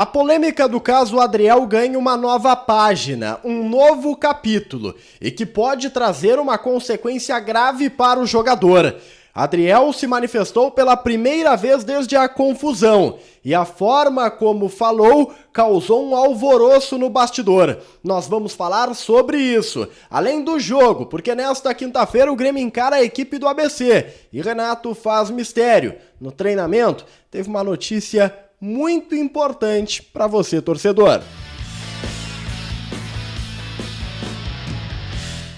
A polêmica do caso Adriel ganha uma nova página, um novo capítulo, e que pode trazer uma consequência grave para o jogador. Adriel se manifestou pela primeira vez desde a confusão, e a forma como falou causou um alvoroço no bastidor. Nós vamos falar sobre isso, além do jogo, porque nesta quinta-feira o Grêmio encara a equipe do ABC, e Renato faz mistério. No treinamento, teve uma notícia muito importante para você, torcedor.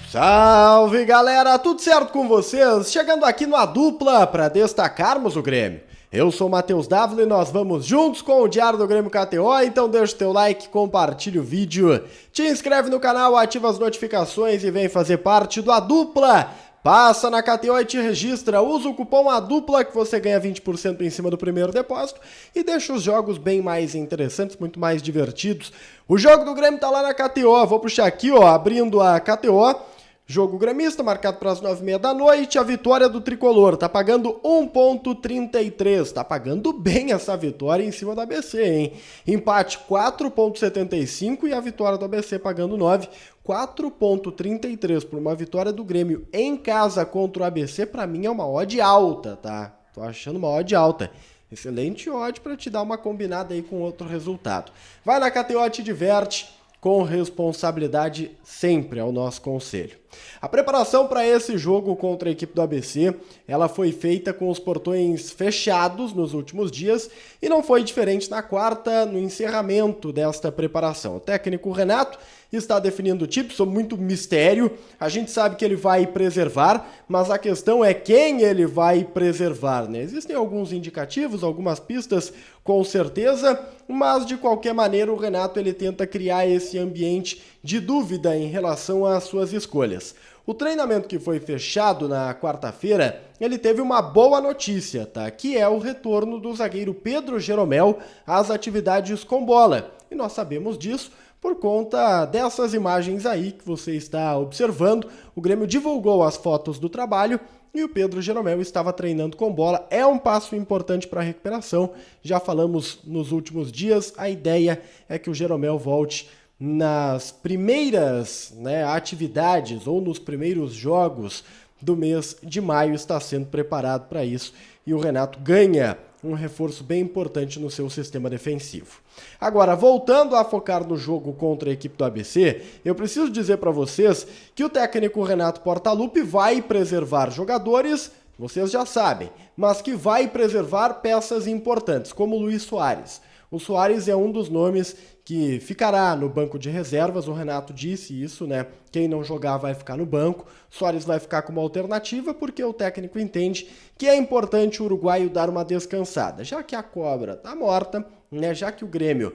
Salve, galera! Tudo certo com vocês? Chegando aqui no A Dupla para destacarmos o Grêmio. Eu sou o Matheus Dávila e nós vamos juntos com o Diário do Grêmio KTO, então deixa o teu like, compartilha o vídeo, te inscreve no canal, ativa as notificações e vem fazer parte do A Dupla. Passa na KTO e te registra, usa o cupom ADUPLA que você ganha 20% em cima do primeiro depósito e deixa os jogos bem mais interessantes, muito mais divertidos. O jogo do Grêmio tá lá na KTO, vou puxar aqui, ó, abrindo a KTO. Jogo gremista, marcado para as 9h30 da noite, a vitória do Tricolor, tá pagando 1,33, tá pagando bem essa vitória em cima do ABC, hein? Empate 4,75 e a vitória do ABC pagando 9, 4,33 por uma vitória do Grêmio em casa contra o ABC, para mim é uma odd alta, tá? Tô achando uma odd alta. Excelente odd para te dar uma combinada aí com outro resultado. Vai na KTO, te diverte. Com responsabilidade sempre é o nosso conselho. A preparação para esse jogo contra a equipe do ABC, ela foi feita com os portões fechados nos últimos dias e não foi diferente na quarta, no encerramento desta preparação. O técnico Renato está definindo o time, sobre muito mistério, a gente sabe que ele vai preservar, mas a questão é quem ele vai preservar, né? Existem alguns indicativos, algumas pistas, com certeza, mas de qualquer maneira o Renato ele tenta criar esse ambiente de dúvida em relação às suas escolhas. O treinamento que foi fechado na quarta-feira, ele teve uma boa notícia, tá? Que é o retorno do zagueiro Pedro Jeromel às atividades com bola. E nós sabemos disso por conta dessas imagens aí que você está observando. O Grêmio divulgou as fotos do trabalho e o Pedro Jeromel estava treinando com bola. É um passo importante para a recuperação. Já falamos nos últimos dias, a ideia é que o Jeromel volte nas primeiras atividades ou nos primeiros jogos do mês de maio, está sendo preparado para isso e o Renato ganha um reforço bem importante no seu sistema defensivo. Agora, voltando a focar no jogo contra a equipe do ABC, eu preciso dizer para vocês que o técnico Renato Portaluppi vai preservar jogadores, vocês já sabem, mas que vai preservar peças importantes, como o Luís Soares. O Soares é um dos nomes que ficará no banco de reservas, o Renato disse isso, né? Quem não jogar vai ficar no banco, Soares vai ficar como alternativa porque o técnico entende que é importante o uruguaio dar uma descansada, já que a cobra tá morta, né? Já que o Grêmio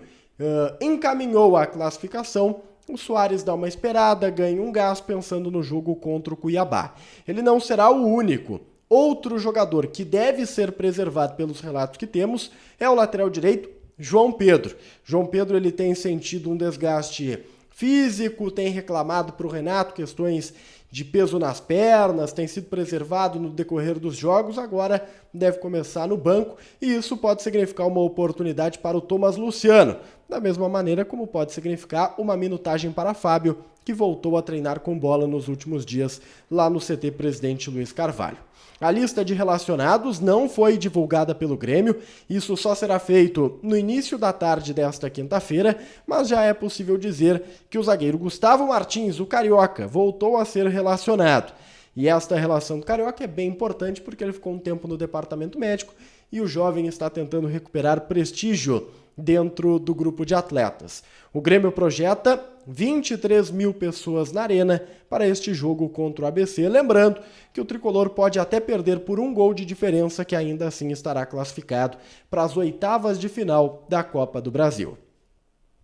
encaminhou a classificação, o Soares dá uma esperada, ganha um gás pensando no jogo contra o Cuiabá. Ele não será o único. Outro jogador que deve ser preservado pelos relatos que temos é o lateral direito, João Pedro. João Pedro ele tem sentido um desgaste físico, tem reclamado para o Renato questões de peso nas pernas, tem sido preservado no decorrer dos jogos, agora deve começar no banco e isso pode significar uma oportunidade para o Thomas Luciano, da mesma maneira como pode significar uma minutagem para Fábio, que voltou a treinar com bola nos últimos dias lá no CT Presidente Luiz Carvalho. A lista de relacionados não foi divulgada pelo Grêmio, isso só será feito no início da tarde desta quinta-feira, mas já é possível dizer que o zagueiro Gustavo Martins, o Carioca, voltou a ser relacionado. E esta relação do Carioca é bem importante porque ele ficou um tempo no departamento médico e o jovem está tentando recuperar prestígio dentro do grupo de atletas. O Grêmio projeta 23 mil pessoas na arena para este jogo contra o ABC. Lembrando que o Tricolor pode até perder por um gol de diferença, que ainda assim estará classificado para as oitavas de final da Copa do Brasil.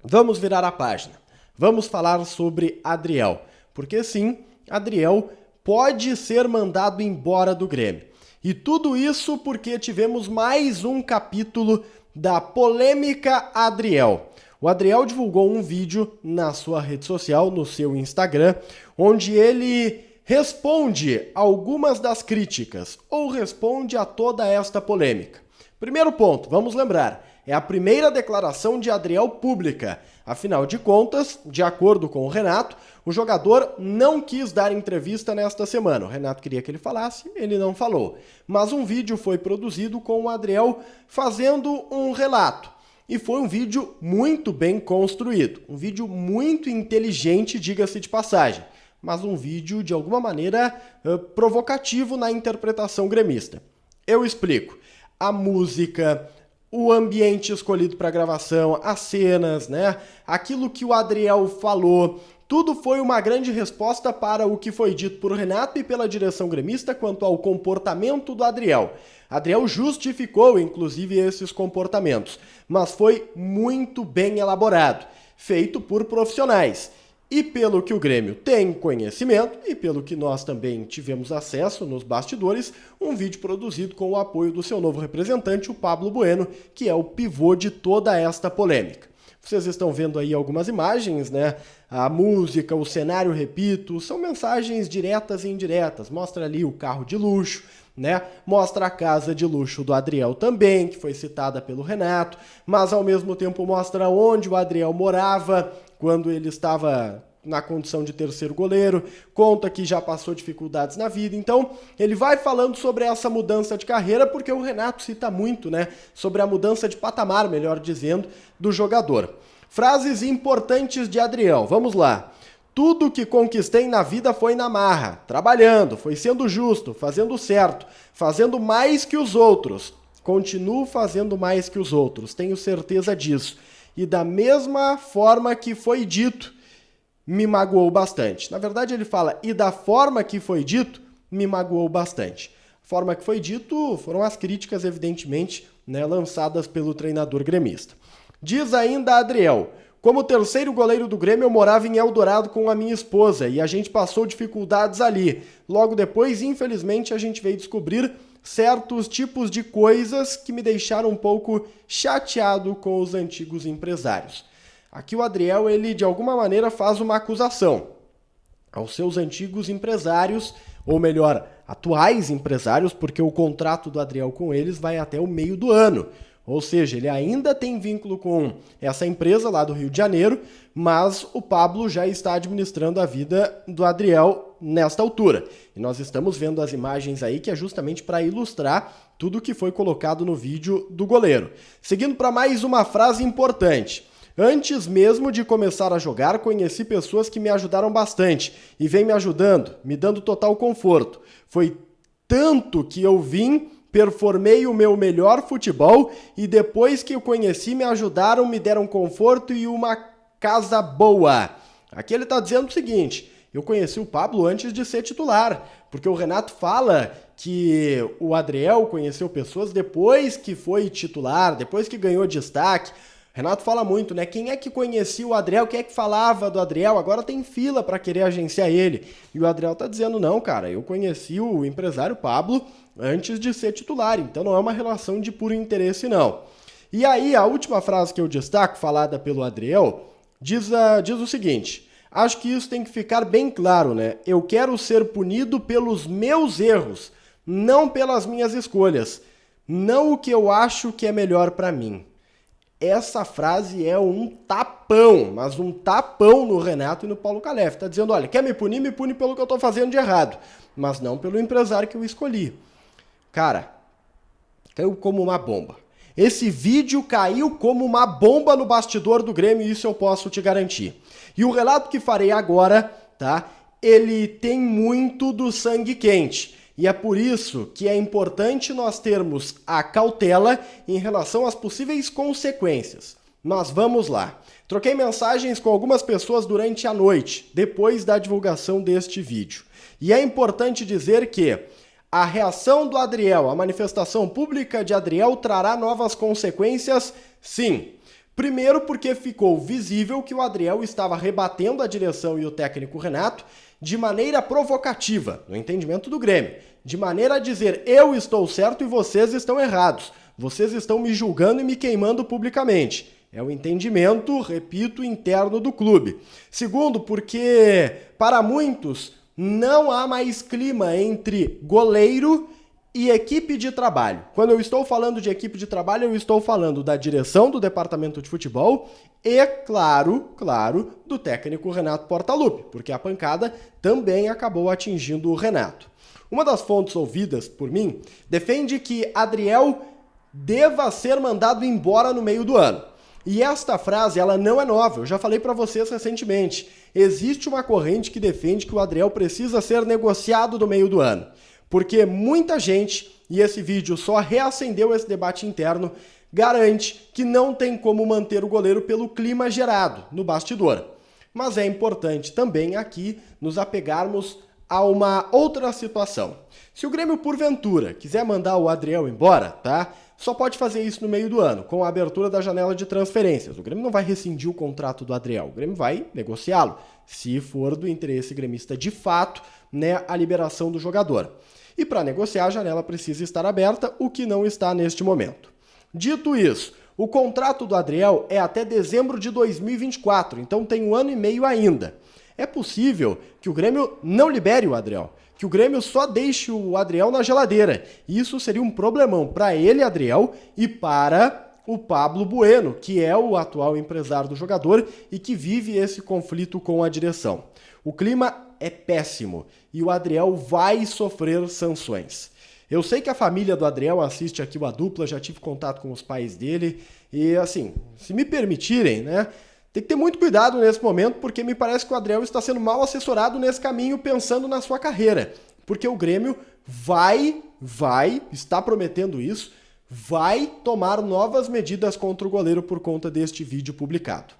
Vamos virar a página. Vamos falar sobre Adriel. Porque sim, Adriel pode ser mandado embora do Grêmio. E tudo isso porque tivemos mais um capítulo da polêmica Adriel. O Adriel divulgou um vídeo na sua rede social, no seu Instagram, onde ele responde algumas das críticas, ou responde a toda esta polêmica. Primeiro ponto, vamos lembrar, É a primeira declaração de Adriel pública. Afinal de contas, de acordo com o Renato, o jogador não quis dar entrevista nesta semana. O Renato queria que ele falasse, ele não falou. Mas um vídeo foi produzido com o Adriel fazendo um relato. E foi um vídeo muito bem construído. Um vídeo muito inteligente, diga-se de passagem. Mas um vídeo, de alguma maneira, provocativo na interpretação gremista. Eu explico. A música, o ambiente escolhido para gravação, as cenas, né? Aquilo que o Adriel falou, tudo foi uma grande resposta para o que foi dito por Renato e pela direção gremista quanto ao comportamento do Adriel. Adriel justificou, inclusive, esses comportamentos, mas foi muito bem elaborado, feito por profissionais. E pelo que o Grêmio tem conhecimento, e pelo que nós também tivemos acesso nos bastidores, um vídeo produzido com o apoio do seu novo representante, o Pablo Bueno, que é o pivô de toda esta polêmica. Vocês estão vendo aí algumas imagens, né? A música, o cenário, repito, são mensagens diretas e indiretas. Mostra ali o carro de luxo, né? Mostra a casa de luxo do Adriel também, que foi citada pelo Renato, mas ao mesmo tempo mostra onde o Adriel morava quando ele estava na condição de terceiro goleiro, conta que já passou dificuldades na vida. Então, ele vai falando sobre essa mudança de carreira, porque o Renato cita muito, né, sobre a mudança de patamar, melhor dizendo, do jogador. Frases importantes de Adriel, vamos lá. Tudo que conquistei na vida foi na marra, trabalhando, foi sendo justo, fazendo certo, fazendo mais que os outros. Continuo fazendo mais que os outros, tenho certeza disso. E da mesma forma que foi dito, me magoou bastante. Na verdade, ele fala, e da forma que foi dito, me magoou bastante. A forma que foi dito foram as críticas, evidentemente, né, lançadas pelo treinador gremista. Diz ainda Adriel, como terceiro goleiro do Grêmio, eu morava em Eldorado com a minha esposa e a gente passou dificuldades ali. Logo depois, infelizmente, a gente veio descobrir certos tipos de coisas que me deixaram um pouco chateado com os antigos empresários. Aqui o Adriel, ele de alguma maneira faz uma acusação aos seus antigos empresários, ou melhor, atuais empresários, porque o contrato do Adriel com eles vai até o meio do ano. Ou seja, ele ainda tem vínculo com essa empresa lá do Rio de Janeiro, mas o Pablo já está administrando a vida do Adriel nesta altura. E nós estamos vendo as imagens aí, que é justamente para ilustrar tudo que foi colocado no vídeo do goleiro. Seguindo para mais uma frase importante. Antes mesmo de começar a jogar, conheci pessoas que me ajudaram bastante e vêm me ajudando, me dando total conforto. Foi tanto que eu vim, performei o meu melhor futebol e depois que eu conheci me ajudaram, me deram conforto e uma casa boa. Aqui ele está dizendo o seguinte, eu conheci o Pablo antes de ser titular, porque o Renato fala que o Adriel conheceu pessoas depois que foi titular, depois que ganhou destaque. Renato fala muito, né? Quem é que conhecia o Adriel? Quem é que falava do Adriel? Agora tem fila para querer agenciar ele. E o Adriel tá dizendo, não, cara, eu conheci o empresário Pablo antes de ser titular, então não é uma relação de puro interesse, não. E aí, a última frase que eu destaco, falada pelo Adriel, diz o seguinte, acho que isso tem que ficar bem claro, né? Eu quero ser punido pelos meus erros, não pelas minhas escolhas, não o que eu acho que é melhor para mim. Essa frase é um tapão, mas um tapão no Renato e no Paulo Calef. Tá dizendo, olha, quer me punir pelo que eu tô fazendo de errado, mas não pelo empresário que eu escolhi. Cara, caiu como uma bomba. Esse vídeo caiu como uma bomba no bastidor do Grêmio, isso eu posso te garantir. E o relato que farei agora, tá? Ele tem muito do sangue quente. E é por isso que é importante nós termos a cautela em relação às possíveis consequências. Mas vamos lá. Troquei mensagens com algumas pessoas durante a noite, depois da divulgação deste vídeo. E é importante dizer que a reação do Adriel, a manifestação pública de Adriel trará novas consequências, sim. Primeiro porque ficou visível que o Adriel estava rebatendo a direção e o técnico Renato de maneira provocativa, no entendimento do Grêmio, de maneira a dizer, eu estou certo e vocês estão errados, vocês estão me julgando e me queimando publicamente. É o entendimento, repito, interno do clube. Segundo, porque para muitos não há mais clima entre goleiro e equipe de trabalho. Quando eu estou falando de equipe de trabalho, eu estou falando da direção do departamento de futebol e, claro, do técnico Renato Portaluppi, porque a pancada também acabou atingindo o Renato. Uma das fontes ouvidas por mim defende que Adriel deva ser mandado embora no meio do ano. E esta frase, ela não é nova, eu já falei para vocês recentemente. Existe uma corrente que defende que o Adriel precisa ser negociado no meio do ano. Porque muita gente, e esse vídeo só reacendeu esse debate interno, garante que não tem como manter o goleiro pelo clima gerado no bastidor. Mas é importante também aqui nos apegarmos a uma outra situação. Se o Grêmio, porventura, quiser mandar o Adriel embora, tá? Só pode fazer isso no meio do ano, com a abertura da janela de transferências. O Grêmio não vai rescindir o contrato do Adriel, o Grêmio vai negociá-lo, se for do interesse gremista de fato, né, a liberação do jogador. E para negociar, a janela precisa estar aberta, o que não está neste momento. Dito isso, o contrato do Adriel é até dezembro de 2024, então tem 1 ano e meio ainda. É possível que o Grêmio não libere o Adriel, que o Grêmio só deixe o Adriel na geladeira. E isso seria um problemão para ele, Adriel, e para o Pablo Bueno, que é o atual empresário do jogador e que vive esse conflito com a direção. O clima é péssimo e o Adriel vai sofrer sanções. Eu sei que a família do Adriel assiste aqui o A Dupla, já tive contato com os pais dele e, assim, se me permitirem, né, tem que ter muito cuidado nesse momento, porque me parece que o Adriel está sendo mal assessorado nesse caminho pensando na sua carreira. Porque o Grêmio está prometendo isso, vai tomar novas medidas contra o goleiro por conta deste vídeo publicado.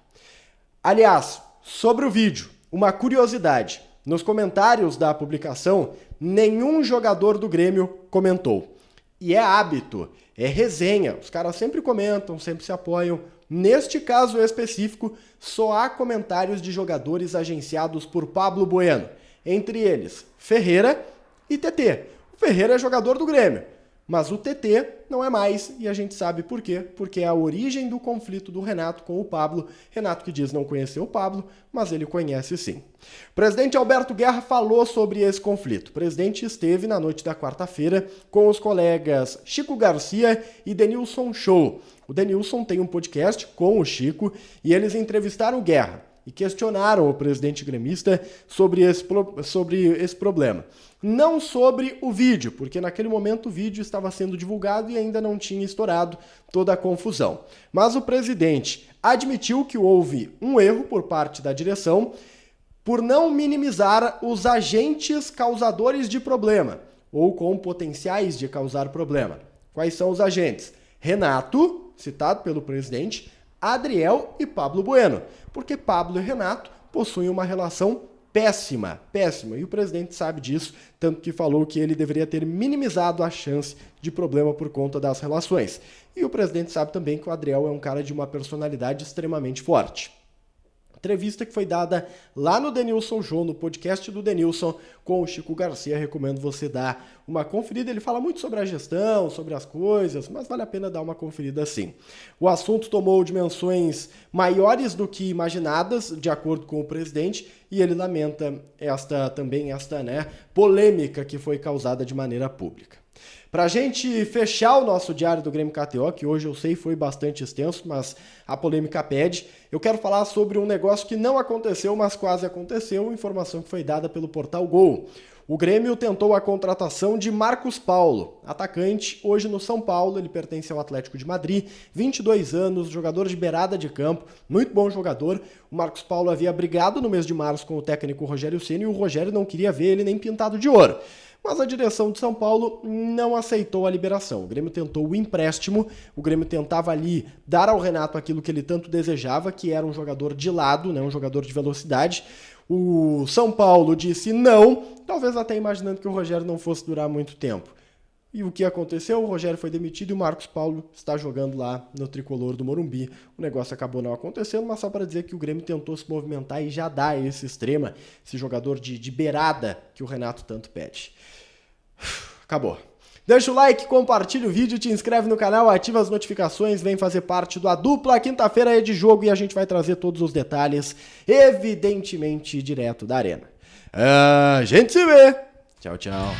Aliás, sobre o vídeo, uma curiosidade. Nos comentários da publicação, nenhum jogador do Grêmio comentou. E é hábito, é resenha. Os caras sempre comentam, sempre se apoiam. Neste caso específico, só há comentários de jogadores agenciados por Pablo Bueno. Entre eles, Ferreira e TT. O Ferreira é jogador do Grêmio, mas o TT não é mais, e a gente sabe por quê. Porque é a origem do conflito do Renato com o Pablo. Renato que diz não conhecer o Pablo, mas ele conhece sim. O presidente Alberto Guerra falou sobre esse conflito. O presidente esteve na noite da quarta-feira com os colegas Chico Garcia e Denilson Show. O Denilson tem um podcast com o Chico e eles entrevistaram o Guerra e questionaram o presidente gremista sobre esse problema. Não sobre o vídeo, porque naquele momento o vídeo estava sendo divulgado e ainda não tinha estourado toda a confusão. Mas o presidente admitiu que houve um erro por parte da direção por não minimizar os agentes causadores de problema ou com potenciais de causar problema. Quais são os agentes? Renato, citado pelo presidente, Adriel e Pablo Bueno, porque Pablo e Renato possuem uma relação péssima, e o presidente sabe disso, tanto que falou que ele deveria ter minimizado a chance de problema por conta das relações. E o presidente sabe também que o Adriel é um cara de uma personalidade extremamente forte. Entrevista que foi dada lá no Denilson Show, no podcast do Denilson, com o Chico Garcia. Recomendo você dar uma conferida. Ele fala muito sobre a gestão, sobre as coisas, mas vale a pena dar uma conferida sim. O assunto tomou dimensões maiores do que imaginadas, de acordo com o presidente, e ele lamenta esta polêmica que foi causada de maneira pública. Pra gente fechar o nosso Diário do Grêmio KTO, que hoje eu sei foi bastante extenso, mas a polêmica pede, eu quero falar sobre um negócio que não aconteceu, mas quase aconteceu, informação que foi dada pelo Portal Gol. O Grêmio tentou a contratação de Marcos Paulo, atacante, hoje no São Paulo, ele pertence ao Atlético de Madrid, 22 anos, jogador de beirada de campo, muito bom jogador. O Marcos Paulo havia brigado no mês de março com o técnico Rogério Ceni e o Rogério não queria ver ele nem pintado de ouro. Mas a direção de São Paulo não aceitou a liberação. O Grêmio tentou o empréstimo, o Grêmio tentava ali dar ao Renato aquilo que ele tanto desejava, que era um jogador de lado, né, um jogador de velocidade. O São Paulo disse não, talvez até imaginando que o Rogério não fosse durar muito tempo. E o que aconteceu? O Rogério foi demitido e o Marcos Paulo está jogando lá no tricolor do Morumbi. O negócio acabou não acontecendo, mas só para dizer que o Grêmio tentou se movimentar e já dá esse extrema, esse jogador de beirada que o Renato tanto pede. Acabou. Deixa o like, compartilha o vídeo, te inscreve no canal, ativa as notificações, vem fazer parte do A Dupla. Quinta-feira é de jogo e a gente vai trazer todos os detalhes, evidentemente, direto da arena. A gente se vê. Tchau, tchau.